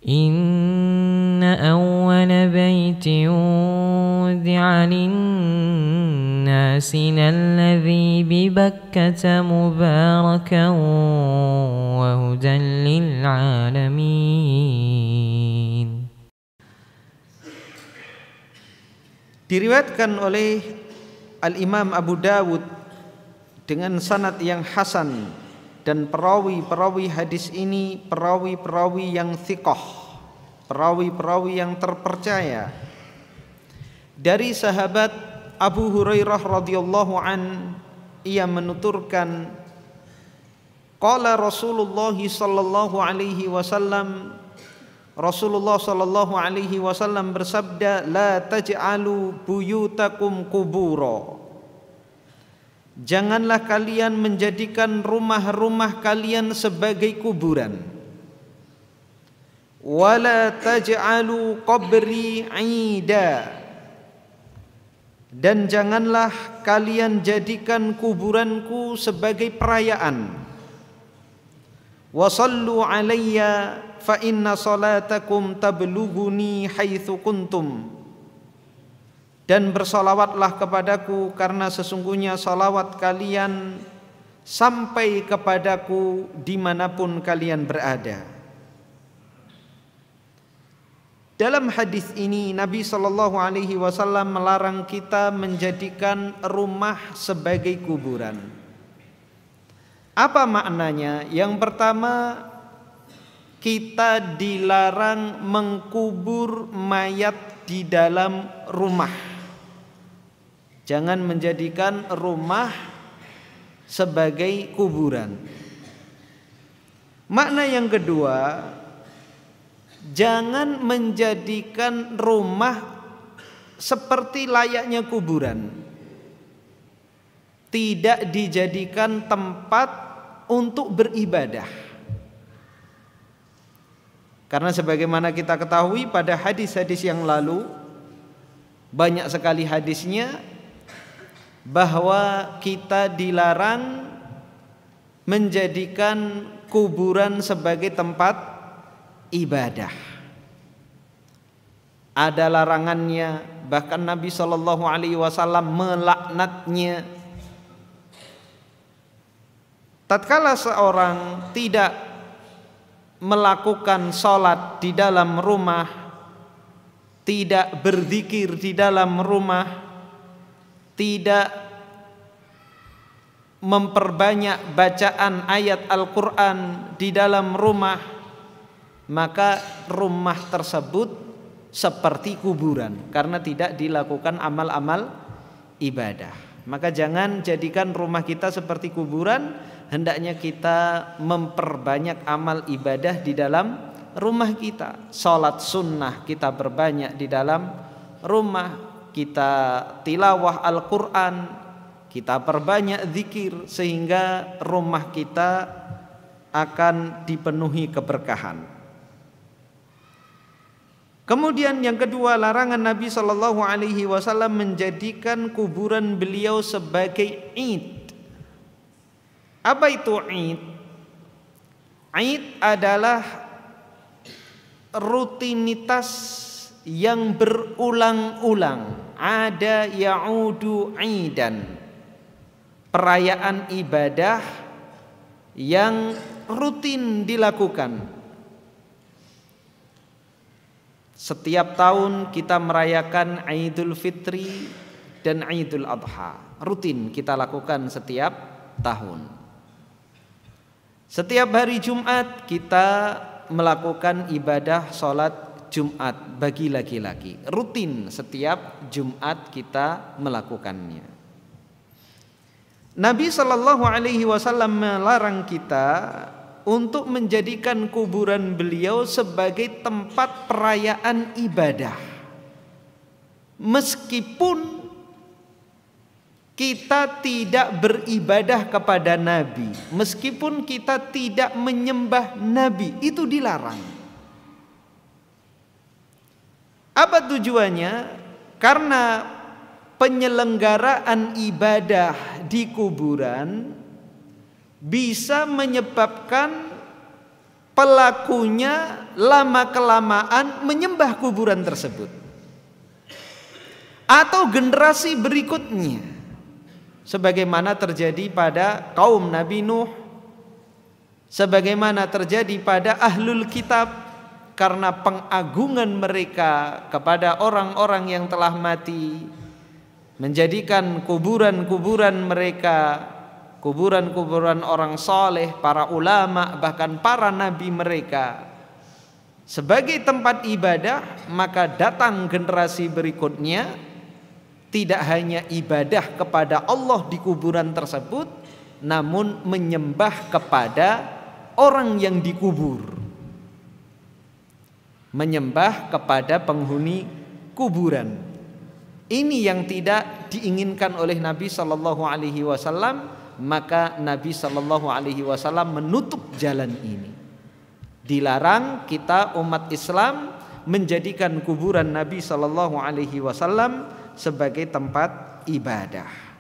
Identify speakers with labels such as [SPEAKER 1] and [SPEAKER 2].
[SPEAKER 1] Inna awwala baytin wudi'a lin-nasi alladhi bi Bakkata mubarakan wa hudan lil-alamin.
[SPEAKER 2] Diriwayatkan oleh Al-Imam Abu Dawud dengan sanad yang hasan, dan perawi-perawi hadis ini perawi-perawi yang thiqah, perawi-perawi yang terpercaya, dari sahabat Abu Hurairah radhiyallahu an. Ia menuturkan, qala Rasulullah sallallahu alaihi wasallam, Rasulullah sallallahu alaihi wasallam bersabda, la taj'alu buyutakum qubura. Janganlah kalian menjadikan rumah-rumah kalian sebagai kuburan. Wala taj'alu qabri 'ida. Dan janganlah kalian jadikan kuburanku sebagai perayaan. Wa sallu 'alayya fa inna salatakum tablughuni haitsu kuntum. Dan bersalawatlah kepadaku, karena sesungguhnya salawat kalian sampai kepadaku dimanapun kalian berada. Dalam hadis ini Nabi SAW melarang kita menjadikan rumah sebagai kuburan. Apa maknanya? Yang pertama, kita dilarang mengkubur mayat di dalam rumah. Jangan menjadikan rumah sebagai kuburan. Makna yang kedua, jangan menjadikan rumah seperti layaknya kuburan. Tidak dijadikan tempat untuk beribadah. Karena sebagaimana kita ketahui pada hadis-hadis yang lalu, banyak sekali hadisnya bahwa kita dilarang menjadikan kuburan sebagai tempat ibadah. Ada larangannya, bahkan Nabi SAW melaknatnya. Tatkala seorang tidak melakukan sholat di dalam rumah, tidak berzikir di dalam rumah, tidak memperbanyak bacaan ayat Al-Quran di dalam rumah, maka rumah tersebut seperti kuburan karena tidak dilakukan amal-amal ibadah. Maka jangan jadikan rumah kita seperti kuburan, hendaknya kita memperbanyak amal ibadah di dalam rumah kita. Salat sunnah kita perbanyak di dalam rumah, kita tilawah Al-Quran, kita perbanyak zikir, sehingga rumah kita akan dipenuhi keberkahan. Kemudian yang kedua, larangan Nabi SAW menjadikan kuburan beliau sebagai id. Apa itu id? Id adalah rutinitas yang berulang-ulang. Ada ya'udu idan, perayaan ibadah yang rutin dilakukan. Setiap tahun kita merayakan Idul Fitri dan Idul Adha, rutin kita lakukan setiap tahun. Setiap hari Jumat kita melakukan ibadah sholat Jumat bagi laki-laki, rutin setiap Jumat kita melakukannya. Nabi SAW melarang kita untuk menjadikan kuburan beliau sebagai tempat perayaan ibadah, meskipun kita tidak beribadah kepada Nabi, meskipun kita tidak menyembah Nabi, itu dilarang. Apa tujuannya? Karena penyelenggaraan ibadah di kuburan bisa menyebabkan pelakunya lama-kelamaan menyembah kuburan tersebut. Atau generasi berikutnya, sebagaimana terjadi pada kaum Nabi Nuh, sebagaimana terjadi pada ahlul kitab, karena pengagungan mereka kepada orang-orang yang telah mati, menjadikan kuburan-kuburan mereka, kuburan-kuburan orang soleh, para ulama, bahkan para nabi mereka sebagai tempat ibadah. Maka datang generasi berikutnya, tidak hanya ibadah kepada Allah di kuburan tersebut, namun menyembah kepada orang yang dikubur, menyembah kepada penghuni kuburan. Ini yang tidak diinginkan oleh Nabi Shallallahu Alaihi Wasallam. Maka Nabi Shallallahu Alaihi Wasallam menutup jalan ini. Dilarang kita umat Islam menjadikan kuburan Nabi Shallallahu Alaihi Wasallam sebagai tempat ibadah.